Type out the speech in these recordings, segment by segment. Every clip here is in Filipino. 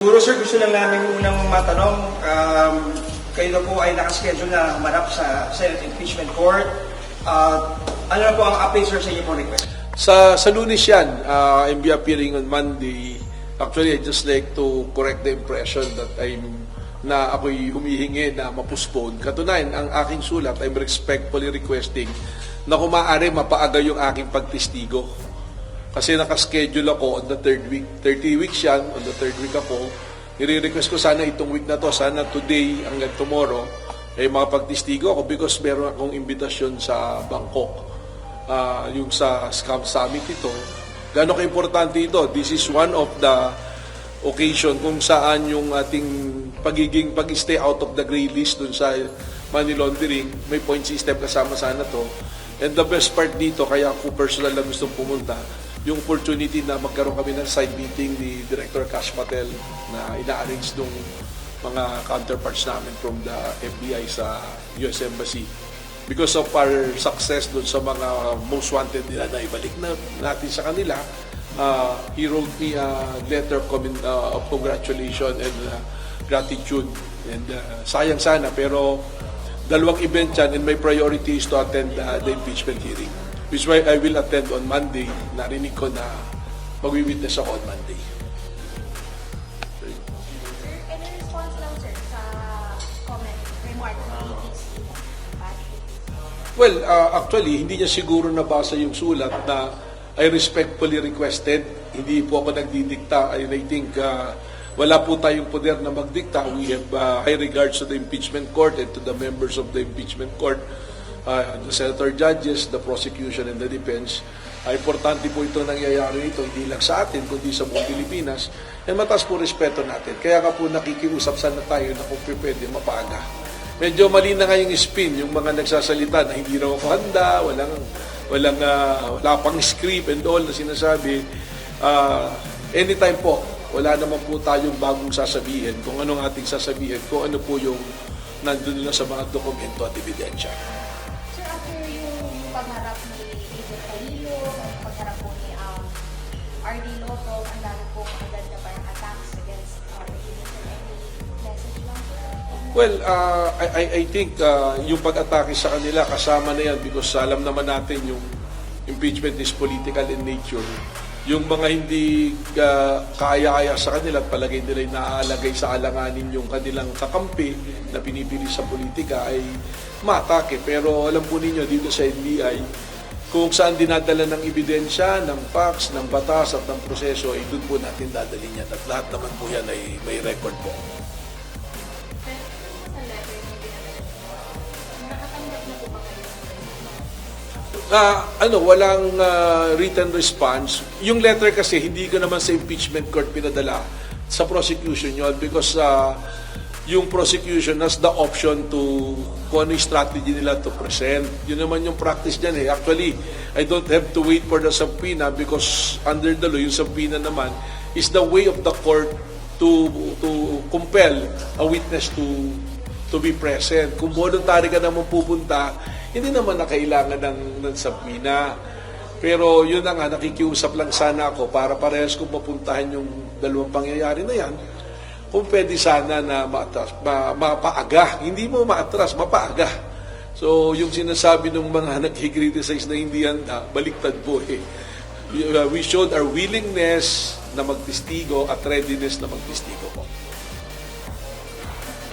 Siguro sir, gusto lang namin unang matanong, kayo na po ay nakaschedule na humarap sa Senate Impeachment Court. Ano na po ang update sir sa inyo po request? Sa Lunes yan, I'll be appearing on Monday. Actually, I just like to correct the impression that ako'y humihingi na mapostpone. Katunayan, ang aking sulat, I'm respectfully requesting na kung maaari mapaaga yung aking pagtestigo. Kasi nakaschedule ako on the third week. 30 weeks yan, on the third week ako. Nire-request ko sana itong week na to, sana today hanggang tomorrow, ay makapagtestigo ako because meron akong imbitasyon sa Bangkok. Yung sa Scam Summit ito. Gano'n ka-importante ito? This is one of the occasion kung saan yung ating pag-stay out of the gray list dun sa money laundering, may point system kasama sana to. And the best part dito, kaya ako personal na gustong pumunta, yung opportunity na magkaroon kami ng side meeting ni Director Kash Patel na ina-arrange ng mga counterparts namin from the FBI sa US Embassy. Because of our success doon sa mga most wanted nila na ibalik na natin sa kanila, he wrote me a letter of congratulations and gratitude. And sayang sana, pero dalawang event yan and my priority is to attend the impeachment hearing. Which is why I will attend on Monday. Narinig ko na mag-witness ako on Monday. Sir, any response lang sir sa comment, remark ni DC? Well, actually, hindi niya siguro nabasa yung sulat na I respectfully requested. Hindi po ako nagdidikta. And I think wala po tayong poder na magdikta. We have high regards to the impeachment court and to the members of the impeachment court. The senator judges, the prosecution, and the defense. Importante po ito nangyayari ito, hindi lang sa atin, kundi sa buong Pilipinas. And mataas po respeto natin. Kaya ka po nakikiusap sana tayo na kung pwede mapaga. Medyo mali na nga yung spin, yung mga nagsasalita na hindi raw ako handa, wala pang script and all na sinasabi. Anytime po, wala naman po tayong bagong sasabihin, kung anong ating sasabihin, kung ano po yung nandun na sa mga dokumento at ebidensya. Sir, after yung pagharap ni Agent Palilo, pagharap po ni RD Lotto, ang dami po agad na parang attacks against any message lang sir? Well, I think yung pag-atake sa kanila, kasama na yan because alam naman natin yung impeachment is political in nature. Yung mga hindi kaaya-aya sa kanila at palagay nila naaalagay sa alanganin yung kanilang kakampi na pinipili sa politika ay matake. Pero alam po ninyo dito sa NBI, kung saan dinadala ng ebidensya, ng facts, ng batas at ng proseso, ay doon po natin dadalhin yan. At lahat naman po yan ay may record po. Walang written response. Yung letter kasi, hindi ko naman sa impeachment court pinadala sa prosecution yun because yung prosecution has the option to kung ano yung strategy nila to present. Yun naman yung practice dyan eh. Actually, I don't have to wait for the subpoena because under the law, yung subpoena naman is the way of the court to compel a witness to be present. Kung voluntary ka naman pupunta, hindi naman na kailangan ng subpoena. Pero yun na nga, nakikiusap lang sana ako para parehas kong mapuntahan yung dalawang pangyayari na yan. Kung pwede sana na mapaaga. Hindi mo maatras, mapaaga. So yung sinasabi ng mga nag-criticize na hindi yan, baliktad po eh. We showed our willingness na magtestigo at readiness na magtestigo po.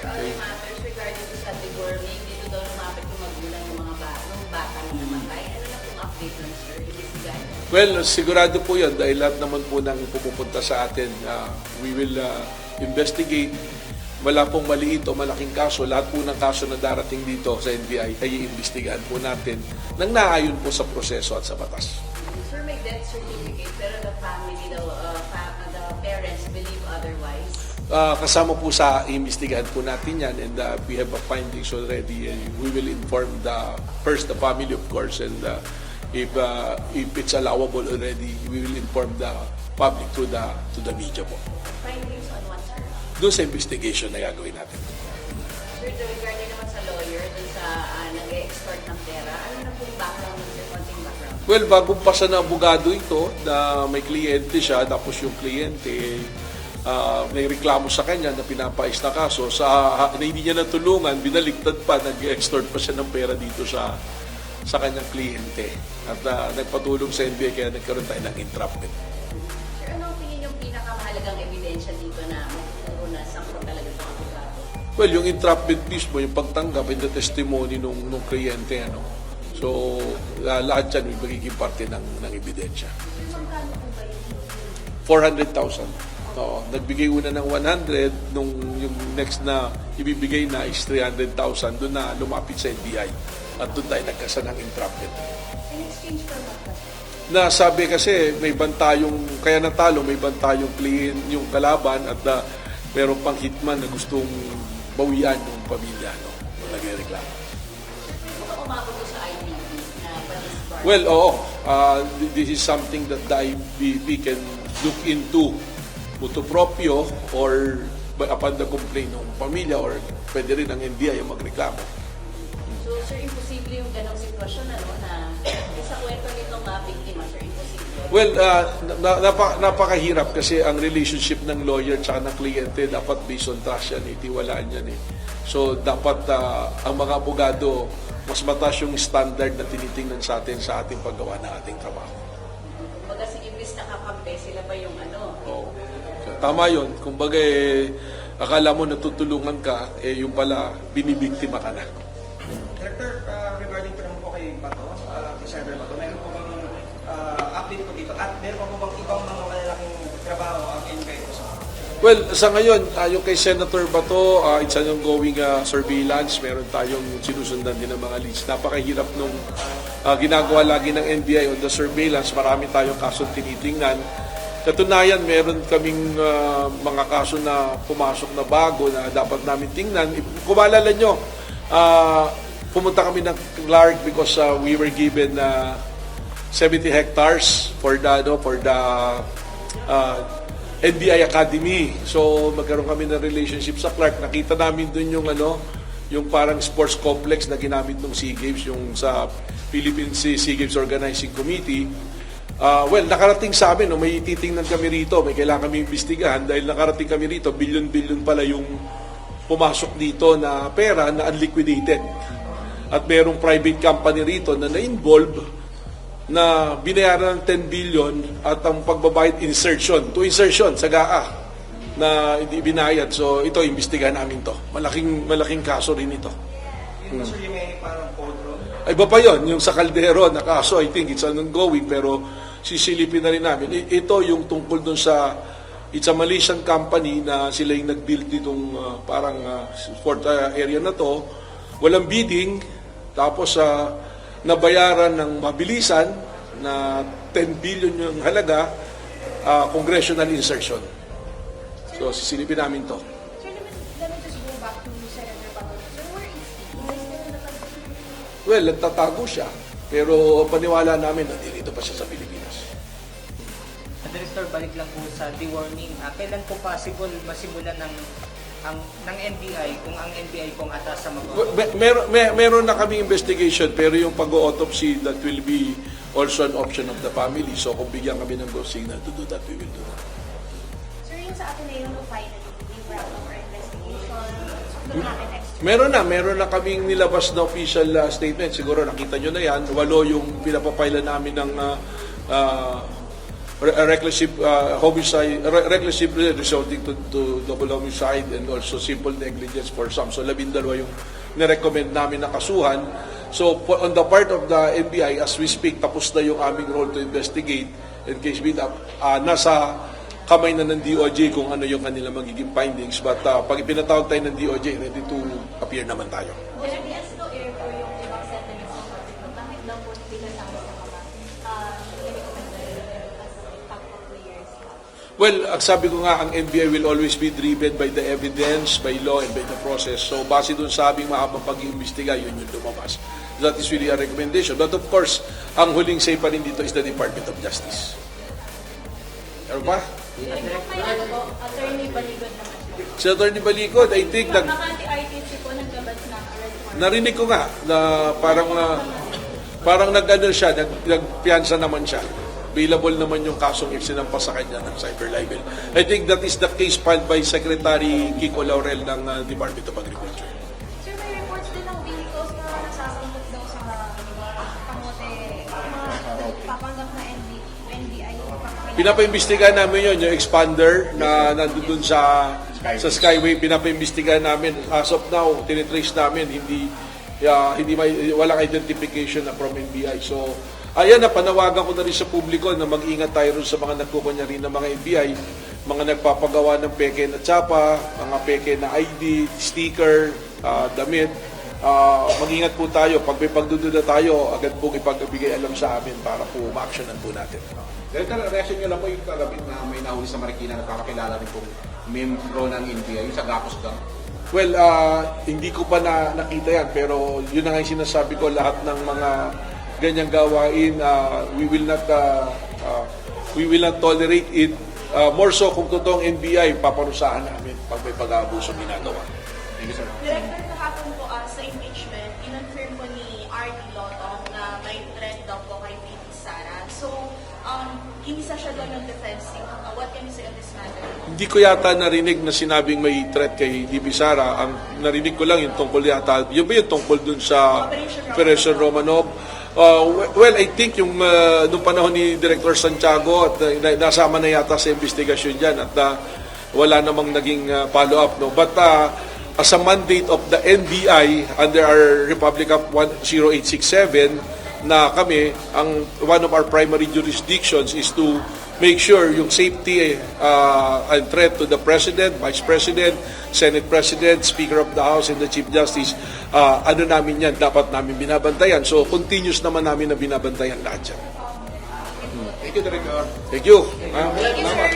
Okay. Matters regarding to Sunday warning, dito daw lumapit yung magulang ng mga bata na namatay. Ano na pong update nun, sir? Well, sigurado po yan dahil lahat naman po nang pupunta sa atin. We will investigate. Wala pong maliit o malaking kaso. Lahat po ng kaso na darating dito sa NBI ay iimbestigahan po natin nang naayon po sa proseso at sa batas. Sir, may death certificate pero the family, the parents believe otherwise. Kasama po sa iimbestigahan po natin yan and we have a findings already and we will inform first the family of course and if it's allowable already, we will inform the public to the media po. Findings on what, sir? Doon sa investigation na gagawin natin. Sir, regarding naman sa lawyer, dun sa nag-export ng pera, ano na pong background ng sir, konting background? Well, bagong pasa na abogado ito na may kliyente siya, tapos yung kliyente may reklamo sa kanya na pinapais na kaso, na hindi niya natulungan, binaliktad pa, nag-extort pa siya ng pera dito sa kanyang kliyente. At nagpatulong sa NBI kaya nagkaroon tayo ng entrapment. Sir, ano ang tingin yung pinakamahalagang ebidensya dito na magtuturo na sangkot talaga sa abogado? Well, yung entrapment mismo, yung pagtanggap and the testimony nung kliyente, ano. So, lahat yan may magiging parte ng ebidensya. Sir, magkano po ba yung 400,000. Oo, nagbigay una ng 100, nung yung next na ibibigay na is 300,000, doon na lumapit sa NBI. At doon tayo nagkasa ng entrapment. in exchange for what ba? Na sabi kasi may banta yung, kaya natalo, may banta yung client, yung kalaban, at meron pang hitman na gustong bawian yung pamilya, no? Nagreklamo. Baka umabot ko sa IBP na police bar. Well, oo. This is something that the IBP can look into. Mutu proprio or upon the complaint ng pamilya or pwede rin ang NBI yung magreklamo. So, sir, imposible yung ganong sitwasyon, ano, na sa kwento nitong biktima, sir, imposible. Well, napakahirap kasi ang relationship ng lawyer at ng kliyente dapat based on trust yan, itiwalaan yan eh. So, dapat ang mga abogado, mas mataas yung standard na tinitingnan sa atin sa ating paggawa ng ating trabaho. Kumbaga, si imbis nakakampi, sila ba yung ano? Oo. Tama yun. Kumbaga, akala mo natutulungan ka, yung pala, binibiktima ka na. Director, regarding pa naman po kay Bato, kay Senator Bato, meron po bang update po dito? At meron po bang ibang mga malalaking trabaho ang NBI po sa Well, sa ngayon, yung kay Senator Bato, it's an ongoing surveillance. Meron tayong sinusundan din ng mga leads. Napakahirap nung ginagawa lagi ng NBI on the surveillance. Marami tayong kaso tinitingnan. Katunayan, meron kaming mga kaso na pumasok na bago na dapat namin tingnan. Kung maalala nyo, pumunta kami ng Clark because we were given 70 hectares for the NBI Academy. So magkaroon kami ng relationship sa Clark. Nakita namin dun yung parang sports complex na ginamit ng SEA Games, yung sa Philippine SEA Games Organizing Committee. Well, nakarating sa amin, may titingnan kami rito, may kailangan kami imbestigahan dahil nakarating kami rito, billion-billion pala yung pumasok dito na pera na unliquidated. At merong private company rito na na-involve na binayaran ng 10 billion at ang pagbabayad insertion sa GAA na hindi binayad. So ito, imbestigahan namin to. Malaking kaso rin ito. Yun po, sir, yung may parang code. Ay, iba pa yun, yung sa Caldero na kaso, I think it's ongoing, pero sisilipin na rin namin. Ito yung tungkol dun sa, it's a Malaysian company na sila yung nag-build ditong sport area na to. Walang bidding, tapos nabayaran ng mabilisan na 10 billion yung halaga, congressional insertion. So, sisilipin namin to. Sir, let me just go back to Senator Bato. Sir, where is he? Is he still in the country? Well, nagtatago siya, pero paniwala namin na dito pa siya sa Pilipinas. Director, balik lang po sa de-warning. Kailan po possible masimulan ng NBI kung ang NBI pong atas sa Meron na kami investigation, pero yung pag-autopsy, that will be also an option of the family. So kung bigyan kami ng go signal to do that, we will do that. Sir, yung sa atin na yung finally, yung wrap up our investigation, so what happen next? Meron na kaming nilabas na official statement. Siguro nakita nyo na yan. 8 yung pinapapailan namin ng reckless resulting to double homicide and also simple negligence for some. So 12 yung nirecommend namin na kasuhan. So on the part of the NBI, as we speak, tapos na yung aming role to investigate in case nasa kamay na ng DOJ kung ano yung kanila magiging findings. But pag ipinatawag tayo ng DOJ, ready to appear naman tayo. There is no air for yung ibang sentiments ng public. Bakit daw po pinasama sa kama? Well, ang sabi ko nga, ang NBI will always be driven by the evidence, by law, and by the process. So, base dun sa aming mahabang pag-iimbestiga, yun yung lumabas. That is really a recommendation. But of course, ang huling say pa rin dito is the Department of Justice. Ano pa? Attorney Baligod naman po. Si Atty. Baligod, I think, Makati-RTC po naglabas ng arrest warrant. narinig ko nga na parang nag-ano siya, nagpiyansa naman siya. available naman yung kasong isinampas sa kanya ng cyber libel. I think that is the case filed by Secretary Kiko Laurel ng Department of Agriculture. Sir, may reports din ng vehicles na nasasangkot daw sa kamote, mga papanggap na NBI. Pinapaimbestigahan namin yun, yung expander na nandun sa Skyway, pinapaimbestigahan namin. As of now, tinitrace namin, walang identification na from NBI. So, ayan na, panawagan ko na rin sa publiko na mag-ingat tayo rin sa mga nagkukunya rin ng mga NBI, mga nagpapagawa ng peke na tsapa, mga peke na ID, sticker, damit. Mag-ingat po tayo. Pag may pagdududa tayo, agad pong ipag-bigay alam sa amin para po ma-actionan po natin. Director, reaction nyo lang po yung kalabit na may nahuli sa Marikina na papakilala rin pong membro ng NBI, yung sa Gapos Gang. Well, hindi ko pa nakita yan, pero yun na nga yung sinasabi ko, lahat ng mga ganyang gawain, we will not tolerate it. More so kung totoong NBI, paparusahan namin pag may pag-aabuso ginagawa. Thank you, sir. Director, kahapon po sa impeachment, in-confirm po ni R.D. Lotto na may threat daw po kay VP Sara. So, inisa siya doon ng defensive. What can you say on this matter? Hindi ko yata narinig na sinabing may threat kay DB Sara. Ang narinig ko lang yung tungkol yata, yung ba yung tungkol dun sa Operation Romanov? Well, I think yung nung panahon ni Director Santiago at nasama na yata sa investigasyon dyan at wala namang naging follow-up. No? But as a mandate of the NBI under our Republic Act 10867, na kami, one of our primary jurisdictions is to make sure yung safety and threat to the President, Vice President, Senate President, Speaker of the House, and the Chief Justice, namin yan, dapat namin binabantayan. So, continuous naman namin na binabantayan lahat yan. Thank you, Director. Thank you. Thank you, sir.